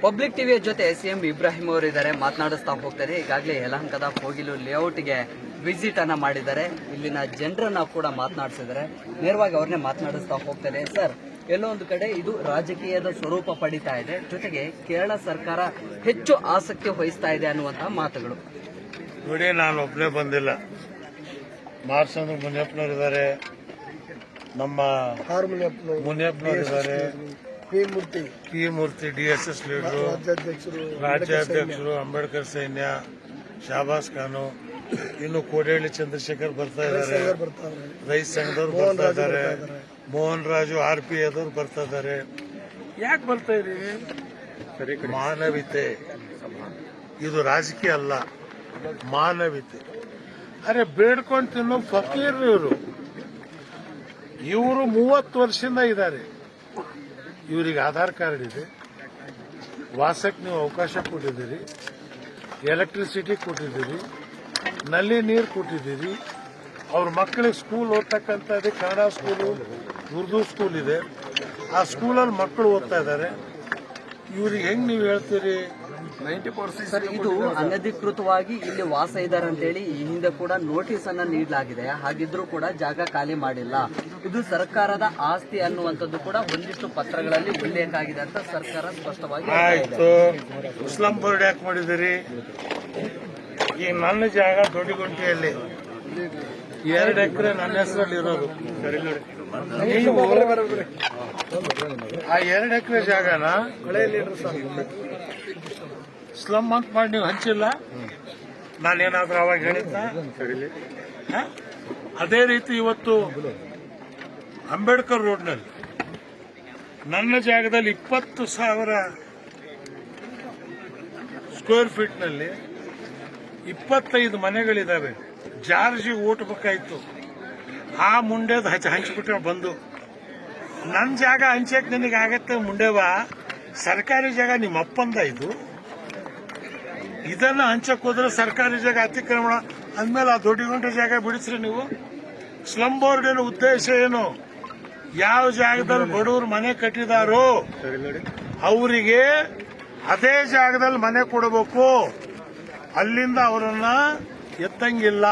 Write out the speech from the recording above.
Public ಟಿವಿಯ ಜೊತೆ CM Ibrahim ಅವರು ಇದ್ದಾರೆ, ಮಾತನಾಡಿಸ್ತಾ ಹೋಗ್ತಾರೆ. ಈಗಾಗಲೇ ಯಲಹಂಕದ ಕೋಗಿಲು ಲೇಔಟ್ಗೆ ವಿಸಿಟ್ ಅನ್ನ ಮಾಡಿದ್ದಾರೆ. ಇಲ್ಲಿನ ಜನರನ್ನ ಕೂಡ ಮಾತನಾಡಿಸಿದ್ದಾರೆ. ನೇರವಾಗಿ ಅವ್ರನ್ನೇ ಮಾತನಾಡಿಸ್ತಾ ಹೋಗ್ತಾರೆ. ಸರ್, ಎಲ್ಲೋ ಒಂದು ಕಡೆ ಇದು ರಾಜಕೀಯದ ಸ್ವರೂಪ ಪಡಿತಾ ಇದೆ, ಜೊತೆಗೆ ಕೇರಳ ಸರ್ಕಾರ ಹೆಚ್ಚು ಆಸಕ್ತಿ ವಹಿಸ್ತಾ ಇದೆ ಅನ್ನುವಂತಹ ಮಾತುಗಳು. ನೋಡಿ, ನಾನು ಒಬ್ಬನೇ ಬಂದಿಲ್ಲ. ಮಾರ್ಸಂದ್ರ ಮುನಿಯಪ್ಪನವರಿದ್ದಾರೆ, ನಮ್ಮ ಮುನಿಯಪ್ಪನವರಿದ್ದಾರೆ, ಪಿ ಮೂರ್ತಿ DSS ಲೀಡರು, ರಾಜ್ಯಾಧ್ಯಕ್ಷರು, ಅಂಬೇಡ್ಕರ್ ಸೈನ್ಯ, ಶಾಬಾಸ್ ಖಾನು, ಇನ್ನು ಕೋಡೇಳಿ ಚಂದ್ರಶೇಖರ್ ಬರ್ತಾ ಇದ್ದಾರೆ, ರೈತ ಸಂಘದವ್ರು ಬರ್ತಾ ಇದ್ದಾರೆ, ಮೋಹನ್ ರಾಜು RP ಅದವ್ರು ಬರ್ತಾ ಇದ್ದಾರೆ. ಯಾಕೆ ಬರ್ತಾ ಇದೀವಿ? ಮಾನವೀಯತೆ. ಇದು ರಾಜಕೀಯ ಅಲ್ಲ, ಮಾನವೀಯತೆ. ಅರೆ, ಬೇಡ್ಕೊಂಡು ತಿನ್ನೋ ಫಕೀರ್ ಇವರು 30 ವರ್ಷದಿಂದ ಇದ್ದಾರೆ. ಇವರಿಗೆ ಆಧಾರ್ ಕಾರ್ಡ್ ಇದೆ, ವಾಸಕ್ಕೆ ನೀವು ಅವಕಾಶ ಕೊಟ್ಟಿದ್ದೀರಿ, ಎಲೆಕ್ಟ್ರಿಸಿಟಿ ಕೊಟ್ಟಿದ್ದೀರಿ, ನಲ್ಲಿ ನೀರು ಕೊಟ್ಟಿದ್ದೀರಿ, ಅವ್ರ ಮಕ್ಕಳಿಗೆ ಸ್ಕೂಲ್ ಓದ್ತಕ್ಕಂಥದ್ದು ಕನ್ನಡ ಸ್ಕೂಲು, ಉರ್ದು ಸ್ಕೂಲ್ ಇದೆ. ಆ ಸ್ಕೂಲಲ್ಲಿ ಮಕ್ಕಳು ಓದ್ತಾ ಇದ್ದಾರೆ. ಇವ್ರಿಗೆ ಹೆಂಗ್ ನೀವು ಹೇಳ್ತೀರಿ? 90% ಸರ್, ಇದು ಅನಧಿಕೃತವಾಗಿ ಇಲ್ಲಿ ವಾಸ ಇದ್ದಾರೆ ಅಂತೇಳಿ ಈ ಹಿಂದೆ ಕೂಡ ನೋಟಿಸ್ ಅನ್ನ ನೀಡಲಾಗಿದೆ. ಹಾಗಿದ್ರೂ ಕೂಡ ಜಾಗ ಖಾಲಿ ಮಾಡಿಲ್ಲ. ಇದು ಸರ್ಕಾರದ ಆಸ್ತಿ ಅನ್ನುವಂಥದ್ದು ಕೂಡ ಒಂದಿಷ್ಟು ಪತ್ರಗಳಲ್ಲಿ ಉಲ್ಲೇಖ ಆಗಿದೆ ಅಂತ ಸರ್ಕಾರ ಸ್ಪಷ್ಟವಾಗಿ ಆಯ್ತು. ಮುಸ್ಲಿಂ ಬೋರ್ಡ್ ಯಾಕೆ ಮಾಡಿದಿರಿ? ಈ ನನ್ನ ಜಾಗ ದೊಡ್ಡಗುಂಟೆಯಲ್ಲಿ 2 ಎಕರೆ ನನ್ನ ಹೆಸರಲ್ಲಿ ಇರೋದು. ನೀವು ಆ 2 ಎಕರೆ ಜಾಗನ ಸ್ಲಮ್ ಅಂತ ಮಾಡಿ ನೀವು ಹಂಚಿಲ್ಲ. ನಾನೇನಾದ್ರೂ ಅವಾಗ ಹೇಳಿದ್ದ? ಅದೇ ರೀತಿ ಇವತ್ತು ಅಂಬೇಡ್ಕರ್ ರೋಡ್ನಲ್ಲಿ ನನ್ನ ಜಾಗದಲ್ಲಿ 20,000 ಸ್ಕ್ವೇರ್ ಫೀಟ್ನಲ್ಲಿ 25 ಮನೆಗಳಿದಾವೆ. ಜಾರ್ಜಿ ಓಟ್ಬೇಕಾಯ್ತು, ಆ ಮುಂಡೆದು ಹಂಚಿಬಿಟ್ರೆ ಬಂದು ನನ್ನ ಜಾಗ ಹಂಚಕ್ ನಿನಗೆ ಆಗತ್ತೆ ಮುಂಡೆವಾ? ಸರ್ಕಾರಿ ಜಾಗ ನಿಮ್ಮ ಅಪ್ಪಂದ ಇದು. ಇದನ್ನ ಹಂಚಕ್ ಹೋದ್ರೆ ಸರ್ಕಾರಿ ಜಾಗ ಅತಿಕ್ರಮಣ ಅಂದ್ಮೇಲೆ ಆ ದೊಡ್ಡಗುಂಟೆ ಜಾಗ ಬಿಡಿಸ್ರಿ ನೀವು. ಸ್ಲಮ್ ಬೋರ್ಡಿನ ಉದ್ದೇಶ ಏನು? ಯಾವ ಜಾಗದಲ್ಲಿ ಬಡವರು ಮನೆ ಕಟ್ಟಿದಾರೋ ಅವರಿಗೆ ಅದೇ ಜಾಗದಲ್ಲಿ ಮನೆ ಕೊಡಬೇಕು. ಅಲ್ಲಿಂದ ಅವರನ್ನ ಎತ್ತಂಗಿಲ್ಲ.